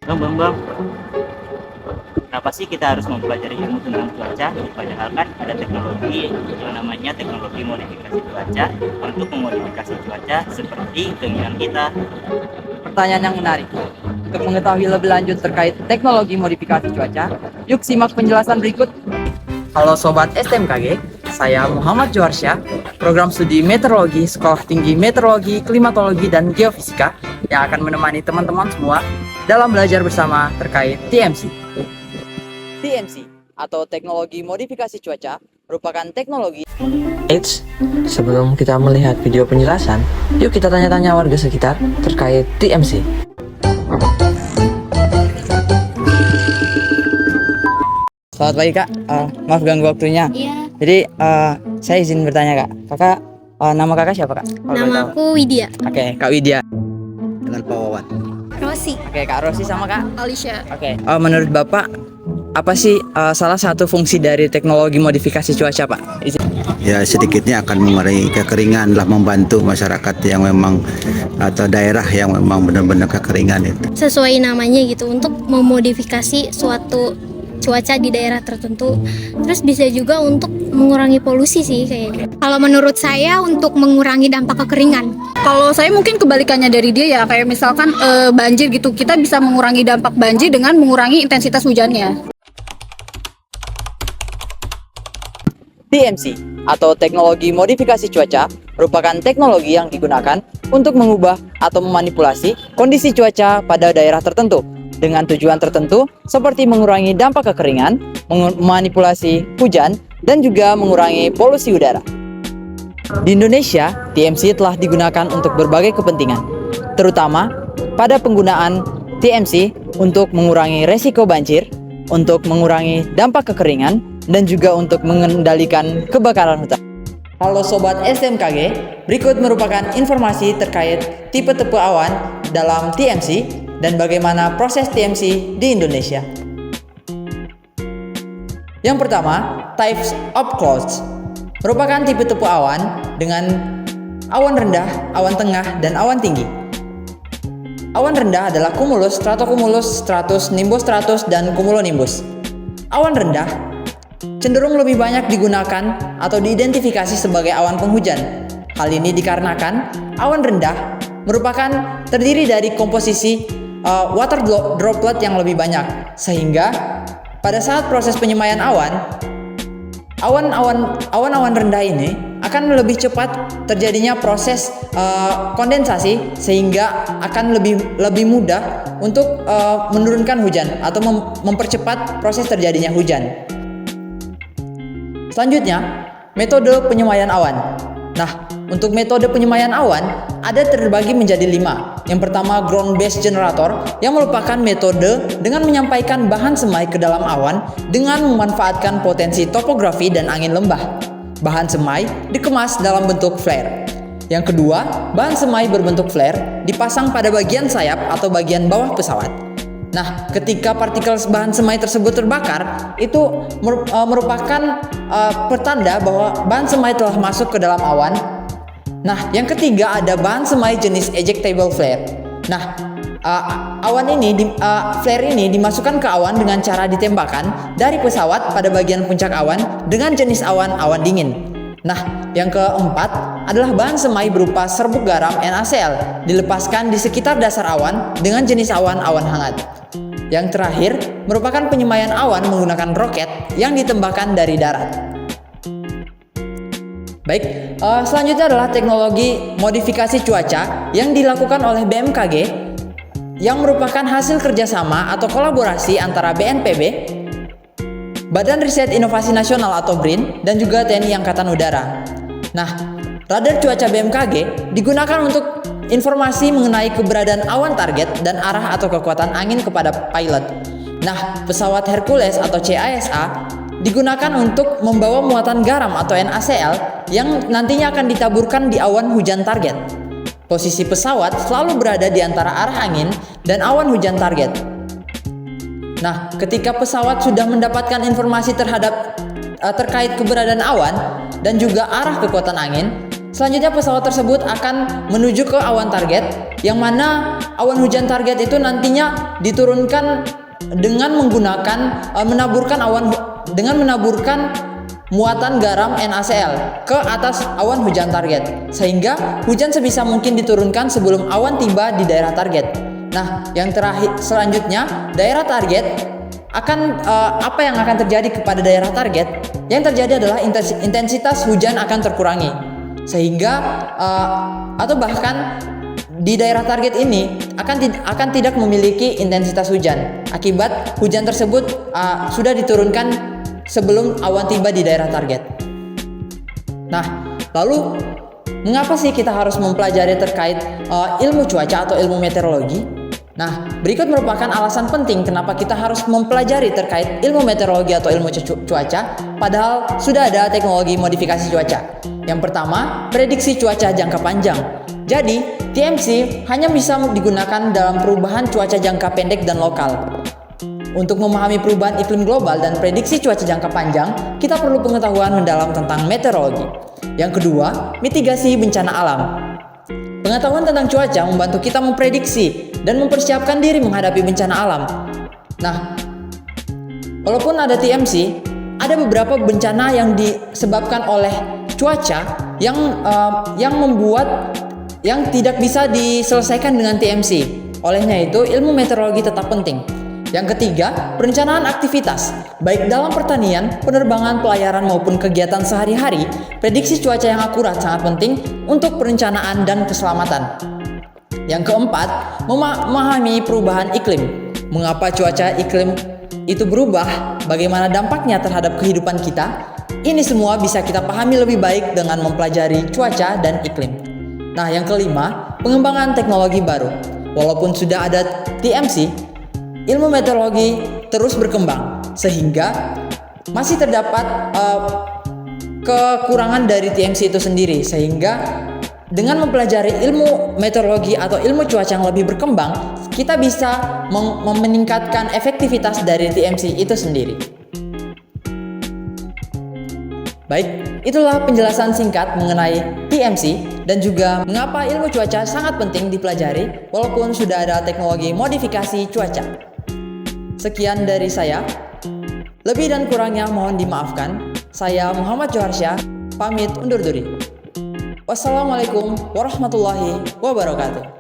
Bang, kenapa sih kita harus mempelajari ilmu tentang cuaca? Padahal kan ada teknologi yang namanya teknologi modifikasi cuaca untuk memodifikasi cuaca seperti keinginan kita. Pertanyaan yang menarik. Untuk mengetahui lebih lanjut terkait teknologi modifikasi cuaca, yuk simak penjelasan berikut. Halo Sobat STMKG, saya Muhammad Joharsyah, program studi meteorologi Sekolah Tinggi Meteorologi, Klimatologi, dan Geofisika yang akan menemani teman-teman semua dalam belajar bersama terkait TMC. TMC atau teknologi modifikasi cuaca merupakan teknologi. Eits, sebelum kita melihat video penjelasan, yuk kita tanya-tanya warga sekitar terkait TMC. Selamat pagi Kak, maaf ganggu waktunya. Iya, Jadi saya izin bertanya Kak, Kakak nama Kakak siapa Kak? Kalau boleh nama tahu. aku Widya. Oke, Kak Widya. Dengan Pak Wawan. Rosi. Oke, Kak Rosi sama Kak. Alicia. Oke, menurut Bapak apa sih salah satu fungsi dari teknologi modifikasi cuaca Pak? Ya sedikitnya akan mengurangi kekeringan lah, membantu masyarakat yang memang atau daerah yang memang benar-benar kekeringan itu. Sesuai namanya gitu, untuk memodifikasi suatu cuaca di daerah tertentu. Terus bisa juga untuk mengurangi polusi sih kayaknya. Kalau menurut saya untuk mengurangi dampak kekeringan. Kalau saya mungkin kebalikannya dari dia ya, kayak misalkan banjir gitu, kita bisa mengurangi dampak banjir dengan mengurangi intensitas hujannya. TMC atau teknologi modifikasi cuaca merupakan teknologi yang digunakan untuk mengubah atau memanipulasi kondisi cuaca pada daerah tertentu dengan tujuan tertentu seperti mengurangi dampak kekeringan, memanipulasi hujan, dan juga mengurangi polusi udara. Di Indonesia, TMC telah digunakan untuk berbagai kepentingan, terutama pada penggunaan TMC untuk mengurangi resiko banjir, untuk mengurangi dampak kekeringan, dan juga untuk mengendalikan kebakaran hutan. Halo Sobat STMKG, berikut merupakan informasi terkait tipe-tipe awan dalam TMC dan bagaimana proses TMC di Indonesia. Yang pertama, types of clouds merupakan tipe-tipe awan dengan awan rendah, awan tengah, dan awan tinggi. Awan rendah adalah cumulus, stratocumulus, stratus, nimbostratus, dan cumulonimbus. Awan rendah cenderung lebih banyak digunakan atau diidentifikasi sebagai awan penghujan. Hal ini dikarenakan awan rendah merupakan terdiri dari komposisi water droplet yang lebih banyak, sehingga pada saat proses penyemaian awan-awan rendah ini akan lebih cepat terjadinya proses kondensasi, sehingga akan lebih mudah untuk menurunkan hujan atau mempercepat proses terjadinya hujan. Selanjutnya, metode penyemaian awan. Nah, untuk metode penyemaian awan ada terbagi menjadi 5. Yang pertama, ground based generator, yang merupakan metode dengan menyampaikan bahan semai ke dalam awan dengan memanfaatkan potensi topografi dan angin lembah. Bahan semai dikemas dalam bentuk flare. Yang kedua, bahan semai berbentuk flare dipasang pada bagian sayap atau bagian bawah pesawat. Nah, ketika partikel bahan semai tersebut terbakar, itu merupakan pertanda bahwa bahan semai telah masuk ke dalam awan. Nah, yang ketiga ada bahan semai jenis ejectable flare. Nah, flare ini dimasukkan ke awan dengan cara ditembakkan dari pesawat pada bagian puncak awan dengan jenis awan dingin. Nah, yang keempat adalah bahan semai berupa serbuk garam NaCl dilepaskan di sekitar dasar awan dengan jenis awan hangat. Yang terakhir merupakan penyemaian awan menggunakan roket yang ditembakkan dari darat. Baik, selanjutnya adalah teknologi modifikasi cuaca yang dilakukan oleh BMKG yang merupakan hasil kerjasama atau kolaborasi antara BNPB, Badan Riset Inovasi Nasional atau BRIN, dan juga TNI Angkatan Udara. Nah, radar cuaca BMKG digunakan untuk informasi mengenai keberadaan awan target dan arah atau kekuatan angin kepada pilot. Nah, pesawat Hercules atau CASA digunakan untuk membawa muatan garam atau NaCl yang nantinya akan ditaburkan di awan hujan target. Posisi pesawat selalu berada di antara arah angin dan awan hujan target. Nah, ketika pesawat sudah mendapatkan informasi terkait keberadaan awan dan juga arah kekuatan angin, Selanjutnya pesawat tersebut akan menuju ke awan target, yang mana awan hujan target itu nantinya diturunkan dengan menaburkan muatan garam NaCl ke atas awan hujan target, sehingga hujan sebisa mungkin diturunkan sebelum awan tiba di daerah target. Nah, yang terakhir selanjutnya daerah target apa yang akan terjadi kepada daerah target? Yang terjadi adalah intensitas hujan akan terkurangi, sehingga atau bahkan di daerah target ini akan tidak memiliki intensitas hujan akibat hujan tersebut sudah diturunkan sebelum awan tiba di daerah target. Nah, lalu mengapa sih kita harus mempelajari terkait ilmu cuaca atau ilmu meteorologi? Nah, berikut merupakan alasan penting kenapa kita harus mempelajari terkait ilmu meteorologi atau ilmu cuaca, padahal sudah ada teknologi modifikasi cuaca. Yang pertama, prediksi cuaca jangka panjang. Jadi, TMC hanya bisa digunakan dalam perubahan cuaca jangka pendek dan lokal. Untuk memahami perubahan iklim global dan prediksi cuaca jangka panjang, kita perlu pengetahuan mendalam tentang meteorologi. Yang kedua, mitigasi bencana alam. Pengetahuan tentang cuaca membantu kita memprediksi dan mempersiapkan diri menghadapi bencana alam. Nah, walaupun ada TMC, ada beberapa bencana yang disebabkan oleh cuaca yang tidak bisa diselesaikan dengan TMC. Olehnya itu, ilmu meteorologi tetap penting. Yang ketiga, perencanaan aktivitas. Baik dalam pertanian, penerbangan, pelayaran maupun kegiatan sehari-hari, prediksi cuaca yang akurat sangat penting untuk perencanaan dan keselamatan. Yang keempat, memahami perubahan iklim. Mengapa cuaca iklim itu berubah? Bagaimana dampaknya terhadap kehidupan kita? Ini semua bisa kita pahami lebih baik dengan mempelajari cuaca dan iklim. Nah, yang kelima, pengembangan teknologi baru. Walaupun sudah ada TMC, ilmu meteorologi terus berkembang, sehingga masih terdapat kekurangan dari TMC itu sendiri. Sehingga dengan mempelajari ilmu meteorologi atau ilmu cuaca yang lebih berkembang, kita bisa meningkatkan efektivitas dari TMC itu sendiri. Baik, itulah penjelasan singkat mengenai TMC dan juga mengapa ilmu cuaca sangat penting dipelajari walaupun sudah ada teknologi modifikasi cuaca. Sekian dari saya. Lebih dan kurangnya mohon dimaafkan. Saya Muhammad Joharsyah, pamit undur diri. Wassalamualaikum warahmatullahi wabarakatuh.